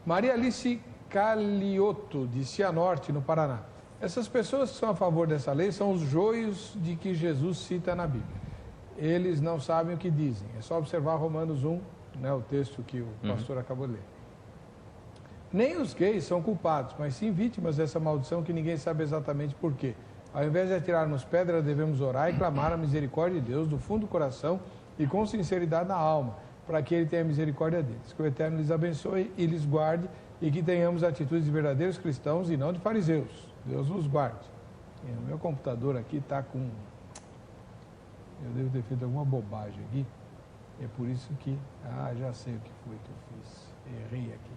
Maria Alice Calioto, de Cianorte, no Paraná. Essas pessoas que são a favor dessa lei são os joios de que Jesus cita na Bíblia. Eles não sabem o que dizem. É só observar Romanos 1, né, o texto que o pastor acabou de ler. Nem os gays são culpados, mas sim vítimas dessa maldição que ninguém sabe exatamente por quê. Ao invés de atirarmos pedra, devemos orar e clamar a misericórdia de Deus do fundo do coração e com sinceridade na alma, para que Ele tenha misericórdia deles. Que o Eterno lhes abençoe e lhes guarde e que tenhamos atitudes de verdadeiros cristãos e não de fariseus. Deus nos guarde. O meu computador aqui está com... Eu devo ter feito alguma bobagem aqui. É por isso que... já sei o que foi que eu fiz. Errei aqui.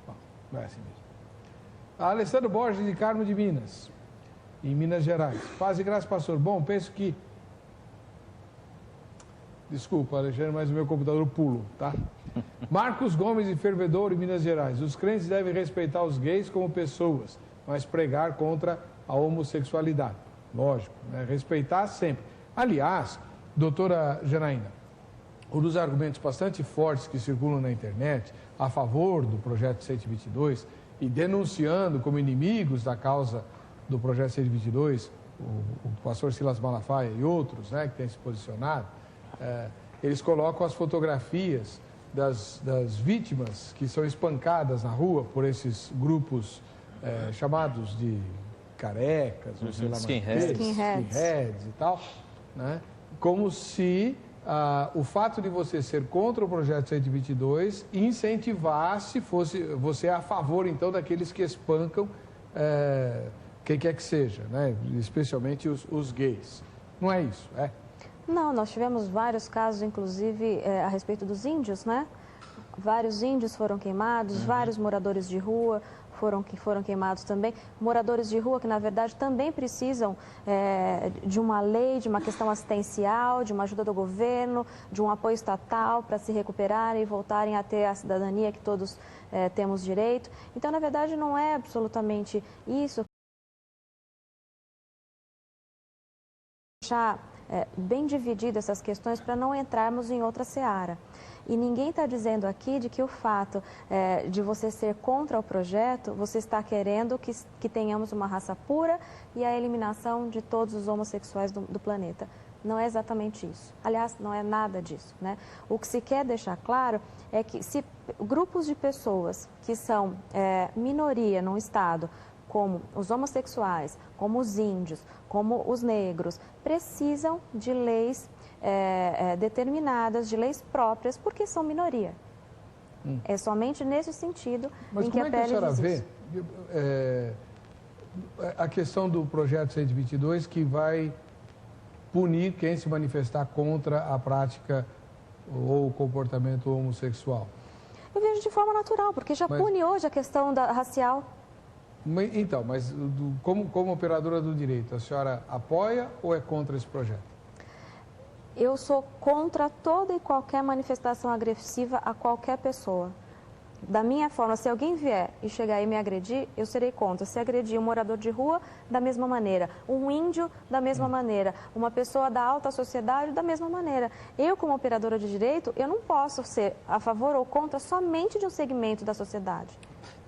Bom, vai assim mesmo. A Alessandro Borges, de Carmo de Minas, em Minas Gerais. Paz e graça, pastor. Bom, penso que... Desculpa, Alexandre, mas o meu computador pulo, tá? Marcos Gomes, de Fervedouro, em Minas Gerais. Os crentes devem respeitar os gays como pessoas, mas pregar contra a homossexualidade. Lógico, né? Respeitar sempre. Aliás, doutora Janaína, um dos argumentos bastante fortes que circulam na internet a favor do projeto 122 e denunciando como inimigos da causa do projeto 122, o pastor Silas Malafaia e outros, né, que têm se posicionado, eles colocam as fotografias das vítimas que são espancadas na rua por esses grupos chamados de carecas, ou sei lá, skinheads e tal, né? Como se o fato de você ser contra o projeto 122 incentivasse, fosse você a favor, então, daqueles que espancam quem quer que seja, né? Especialmente os gays. Não é isso, é? Não, nós tivemos vários casos, inclusive, a respeito dos índios, né? Vários índios foram queimados, vários moradores de rua foram queimados também. Moradores de rua que, na verdade, também precisam de uma lei, de uma questão assistencial, de uma ajuda do governo, de um apoio estatal para se recuperarem e voltarem a ter a cidadania que todos temos direito. Então, na verdade, não é absolutamente isso. Já bem dividido essas questões para não entrarmos em outra seara. E ninguém está dizendo aqui de que o fato de você ser contra o projeto, você está querendo que tenhamos uma raça pura e a eliminação de todos os homossexuais do planeta. Não é exatamente isso. Aliás, não é nada disso, né? O que se quer deixar claro é que se grupos de pessoas que são minoria num estado, como os homossexuais, como os índios, como os negros, precisam de leis determinadas, de leis próprias, porque são minoria. É somente nesse sentido em que a PL diz isso. Mas como é que a senhora vê a questão do projeto 122 que vai punir quem se manifestar contra a prática ou o comportamento homossexual? Eu vejo de forma natural, porque já pune hoje a questão racial. Então, mas como operadora do direito, a senhora apoia ou é contra esse projeto? Eu sou contra toda e qualquer manifestação agressiva a qualquer pessoa. Da minha forma, se alguém vier e chegar e me agredir, eu serei contra. Se agredir um morador de rua, da mesma maneira. Um índio, da mesma maneira. Uma pessoa da alta sociedade, da mesma maneira. Eu, como operadora de direito, eu não posso ser a favor ou contra somente de um segmento da sociedade.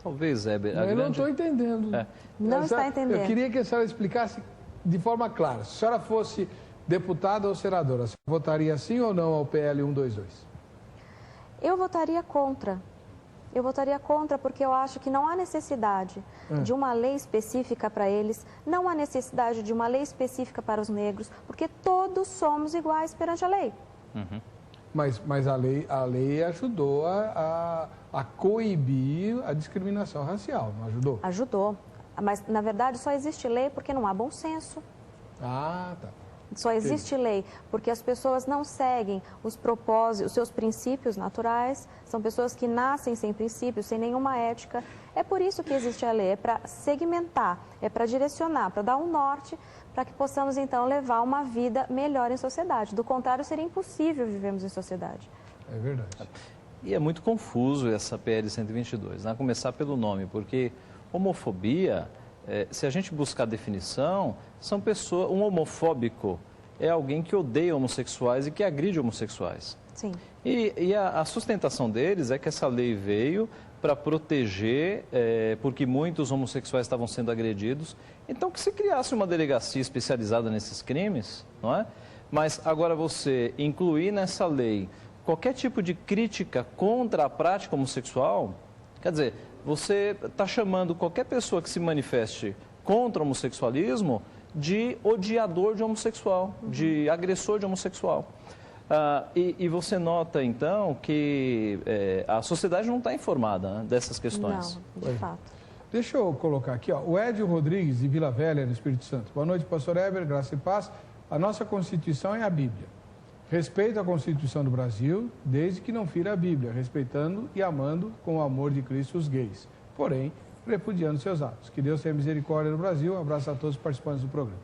Talvez, Heber. Eu não estou entendendo. Não está entendendo. Eu queria que a senhora explicasse de forma clara. Se a senhora fosse deputada ou senadora, você votaria sim ou não ao PL 122? Eu votaria contra. Eu votaria contra porque eu acho que não há necessidade de uma lei específica para eles, não há necessidade de uma lei específica para os negros, porque todos somos iguais perante a lei. Mas a lei ajudou a coibir a discriminação racial, não ajudou? Ajudou. Mas, na verdade, só existe lei porque não há bom senso. Ah, tá. Só existe lei porque as pessoas não seguem os propósitos, os seus princípios naturais, são pessoas que nascem sem princípios, sem nenhuma ética. É por isso que existe a lei, é para segmentar, é para direcionar, para dar um norte, para que possamos então levar uma vida melhor em sociedade. Do contrário, seria impossível vivermos em sociedade. É verdade. E é muito confuso essa PL 122, né? A começar pelo nome, porque homofobia... se a gente buscar a definição, são pessoas, um homofóbico é alguém que odeia homossexuais e que agride homossexuais. Sim. E a sustentação deles é que essa lei veio para proteger, porque muitos homossexuais estavam sendo agredidos. Então, que se criasse uma delegacia especializada nesses crimes, não é? Mas agora você incluir nessa lei qualquer tipo de crítica contra a prática homossexual, quer dizer, você está chamando qualquer pessoa que se manifeste contra o homossexualismo de odiador de homossexual, de agressor de homossexual. E você nota, então, que a sociedade não está informada, né, dessas questões. Não, de fato. Deixa eu colocar aqui, ó, o Edio Rodrigues, de Vila Velha, no Espírito Santo. Boa noite, pastor Heber, graça e paz. A nossa Constituição é a Bíblia. Respeito a Constituição do Brasil, desde que não fira a Bíblia, respeitando e amando com o amor de Cristo os gays. Porém, repudiando seus atos. Que Deus tenha misericórdia no Brasil. Um abraço a todos os participantes do programa.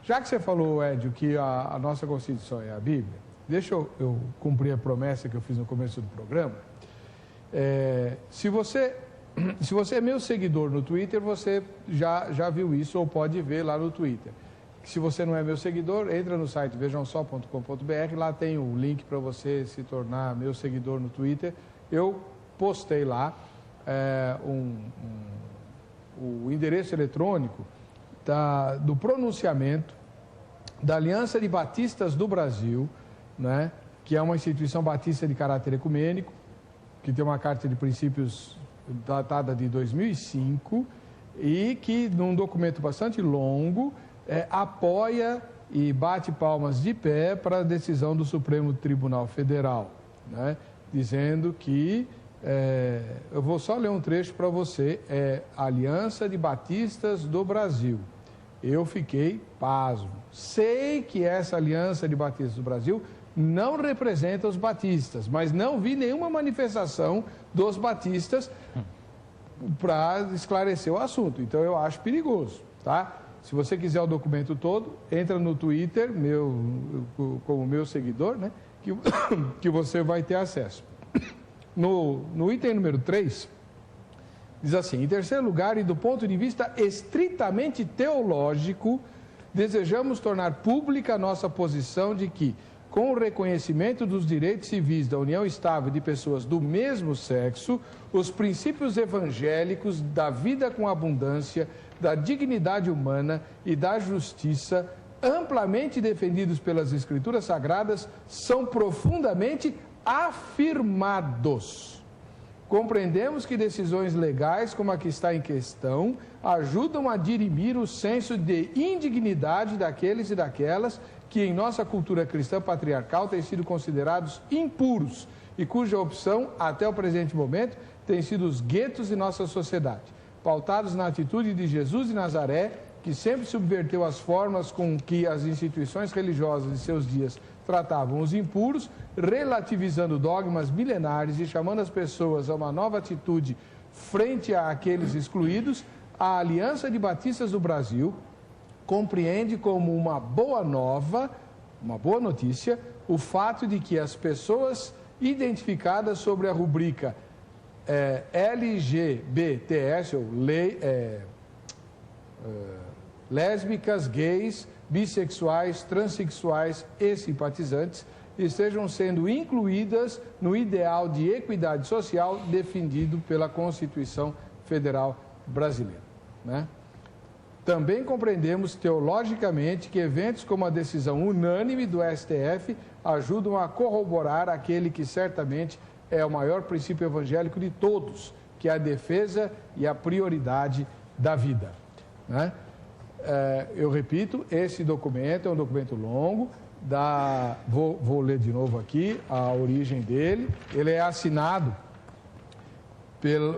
Já que você falou, Edio, que a nossa Constituição é a Bíblia, deixa eu cumprir a promessa que eu fiz no começo do programa. Se você é meu seguidor no Twitter, você já viu isso ou pode ver lá no Twitter. Se você não é meu seguidor, entra no site vejamsó.com.br, lá tem o link para você se tornar meu seguidor no Twitter. Eu postei lá o endereço eletrônico do pronunciamento da Aliança de Batistas do Brasil, né, que é uma instituição batista de caráter ecumênico, que tem uma carta de princípios datada de 2005 e que, num documento bastante longo, apoia e bate palmas de pé para a decisão do Supremo Tribunal Federal, né, dizendo que, eu vou só ler um trecho para você, Aliança de Batistas do Brasil. Eu fiquei pasmo. Sei que essa Aliança de Batistas do Brasil não representa os batistas, mas não vi nenhuma manifestação dos batistas para esclarecer o assunto. Então, eu acho perigoso, tá? Se você quiser o documento todo, entra no Twitter, como meu seguidor, né? Que você vai ter acesso. No item número 3, diz assim: em terceiro lugar, e do ponto de vista estritamente teológico, desejamos tornar pública a nossa posição de que, com o reconhecimento dos direitos civis da união estável de pessoas do mesmo sexo, os princípios evangélicos da vida com abundância, da dignidade humana e da justiça, amplamente defendidos pelas Escrituras Sagradas, são profundamente afirmados. Compreendemos que decisões legais, como a que está em questão, ajudam a dirimir o senso de indignidade daqueles e daquelas que em nossa cultura cristã patriarcal têm sido considerados impuros e cuja opção, até o presente momento, tem sido os guetos de nossa sociedade, pautados na atitude de Jesus de Nazaré, que sempre subverteu as formas com que as instituições religiosas de seus dias tratavam os impuros, relativizando dogmas milenares e chamando as pessoas a uma nova atitude frente àqueles excluídos. A Aliança de Batistas do Brasil compreende como uma boa nova, uma boa notícia, o fato de que as pessoas identificadas sobre a rubrica LGBTS, ou lésbicas, gays, bissexuais, transexuais e simpatizantes, estejam sendo incluídas no ideal de equidade social defendido pela Constituição Federal Brasileira, né? Também compreendemos teologicamente que eventos como a decisão unânime do STF ajudam a corroborar aquele que certamente é o maior princípio evangélico de todos, que é a defesa e a prioridade da vida, né? Eu repito, esse documento é um documento longo, vou ler de novo aqui a origem dele. Ele é assinado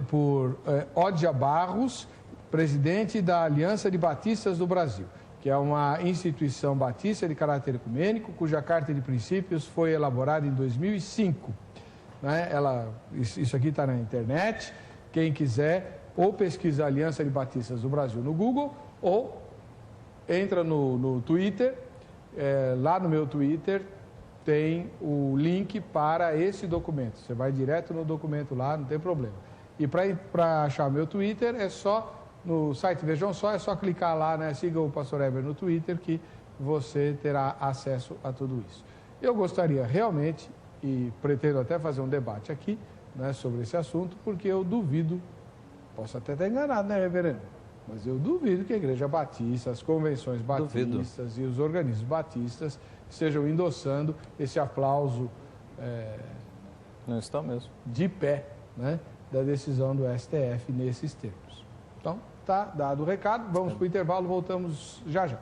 por Ódia Barros, presidente da Aliança de Batistas do Brasil, que é uma instituição batista de caráter ecumênico, cuja carta de princípios foi elaborada em 2005. Né? Isso aqui está na internet, quem quiser, ou pesquisa Aliança de Batistas do Brasil no Google, ou entra no Twitter, lá no meu Twitter tem o link para esse documento. Você vai direto no documento lá, não tem problema. E para achar meu Twitter, é só no site Vejam Só, é só clicar lá, né? Siga o Pastor Heber no Twitter que você terá acesso a tudo isso. Eu gostaria realmente e pretendo até fazer um debate aqui, né, sobre esse assunto, porque eu duvido, posso até estar enganado, né, reverendo? Mas eu duvido que a Igreja Batista, as convenções batistas e os organismos batistas estejam endossando esse aplauso não está mesmo. De pé, né, da decisão do STF nesses termos. Então, tá dado o recado, vamos para o intervalo, voltamos já já.